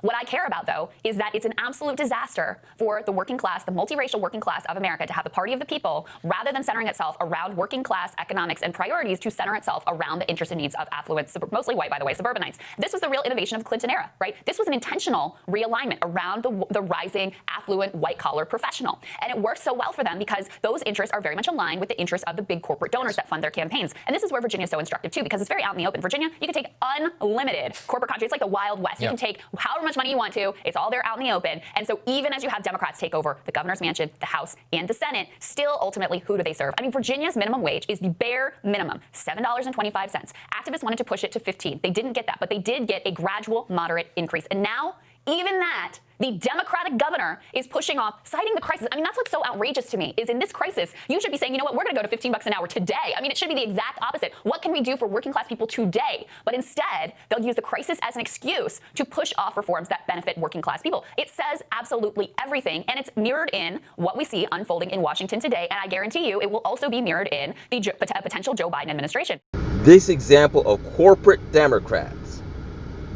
What I care about, though, is that it's an absolute disaster for the working class, the multiracial working class of America, to have the party of the people, rather than centering itself around working class economics and priorities, to center itself around the interests and needs of affluent, mostly white, by the way, suburbanites. This was the real innovation of the Clinton era, right? This was an intentional realignment around the rising affluent white-collar professional. And it worked so well for them because those interests are very much aligned with the interests of the big corporate donors that fund their campaigns. And this is where Virginia is so instructive, too, because it's very out in the open. Virginia, you can take unlimited corporate contracts. It's like the Wild West. You can take however much money you want to. It's all there out in the open. And so even as you have Democrats take over the governor's mansion, the House, and the Senate, still ultimately, who do they serve? I mean, Virginia's minimum wage is the bare minimum, $7.25. Activists wanted to push it to $15. They didn't get that, but they did get a gradual, moderate increase. And now, even that, the Democratic governor is pushing off, citing the crisis. I mean, that's what's so outrageous to me, is in this crisis, you should be saying, you know what, we're going to go to $15 an hour today. I mean, it should be the exact opposite. What can we do for working class people today? But instead, they'll use the crisis as an excuse to push off reforms that benefit working class people. It says absolutely everything, and it's mirrored in what we see unfolding in Washington today. And I guarantee you, it will also be mirrored in the potential Joe Biden administration. This example of corporate Democrats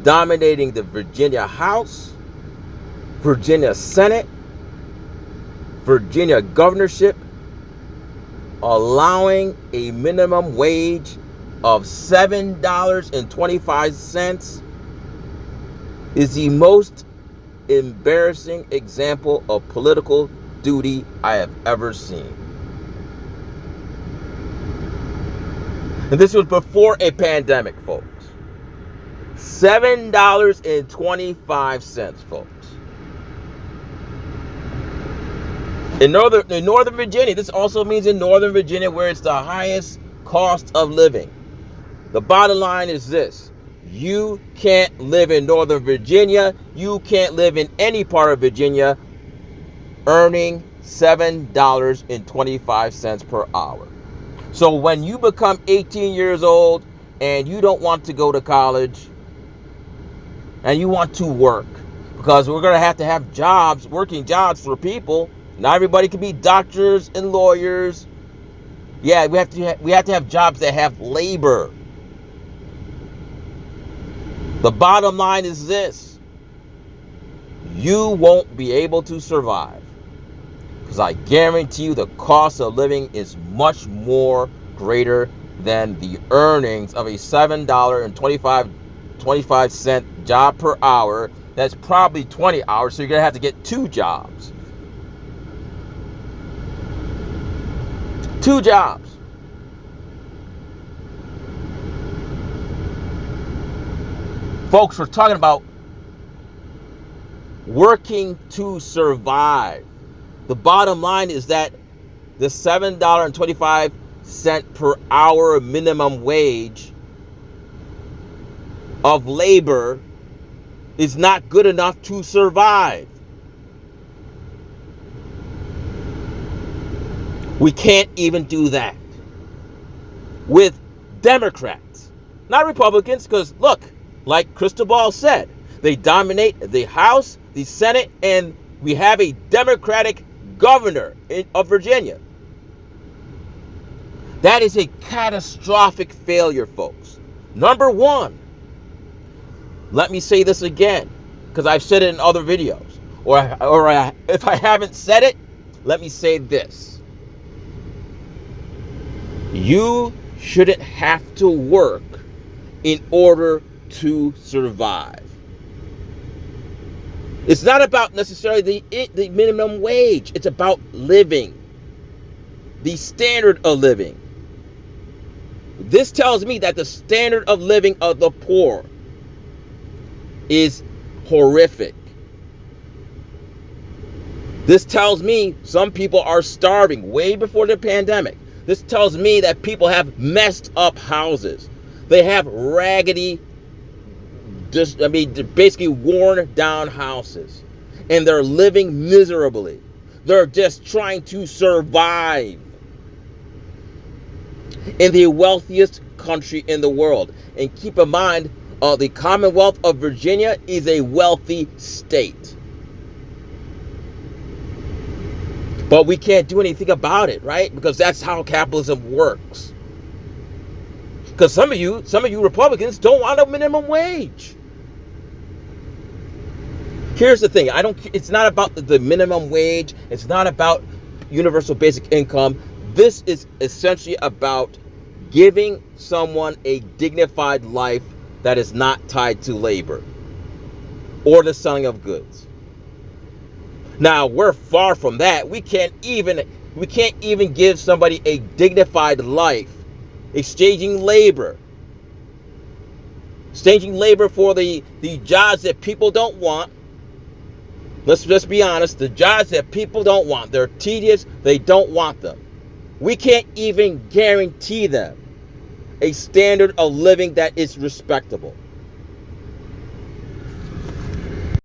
dominating the Virginia House, Virginia Senate, Virginia governorship, allowing a minimum wage of $7.25 is the most embarrassing example of political duty I have ever seen. And this was before a pandemic, folks. $7.25, folks. In Northern Virginia, this also means in Northern Virginia, where it's the highest cost of living. The bottom line is this: you can't live in Northern Virginia, you can't live in any part of Virginia earning $7.25 per hour. So when you become 18 years old and you don't want to go to college and you want to work, because we're going to have jobs, working jobs for people. Not everybody can be doctors and lawyers. Yeah, we have to have jobs that have labor. The bottom line is this: you won't be able to survive, because I guarantee you the cost of living is much more greater than the earnings of a $7.25 job per hour. That's probably 20 hours, so you're going to have to get 2 jobs. 2 jobs. Folks, we're talking about working to survive. The bottom line is that the $7.25 per hour minimum wage of labor is not good enough to survive. We can't even do that with Democrats, not Republicans, because look, like Krystal Ball said, they dominate the House, the Senate, and we have a Democratic governor of Virginia. That is a catastrophic failure, folks. Number one, let me say this again, because I've said it in other videos, or if I haven't said it, let me say this. You shouldn't have to work in order to survive. It's not about necessarily the minimum wage. It's about living, the standard of living. This tells me that the standard of living of the poor is horrific. This tells me some people are starving way before the pandemic. This tells me that people have messed up houses. They have raggedy, basically worn down houses. And they're living miserably. They're just trying to survive in the wealthiest country in the world. And keep in mind, the Commonwealth of Virginia is a wealthy state. But we can't do anything about it, right? Because that's how capitalism works. Because some of you Republicans don't want a minimum wage. Here's the thing. It's not about the minimum wage. It's not about universal basic income. This is essentially about giving someone a dignified life that is not tied to labor or the selling of goods. Now, we're far from that. We can't even give somebody a dignified life exchanging labor for the jobs that people don't want. Let's just be honest, the jobs that people don't want. They're tedious, they don't want them. We can't even guarantee them a standard of living that is respectable.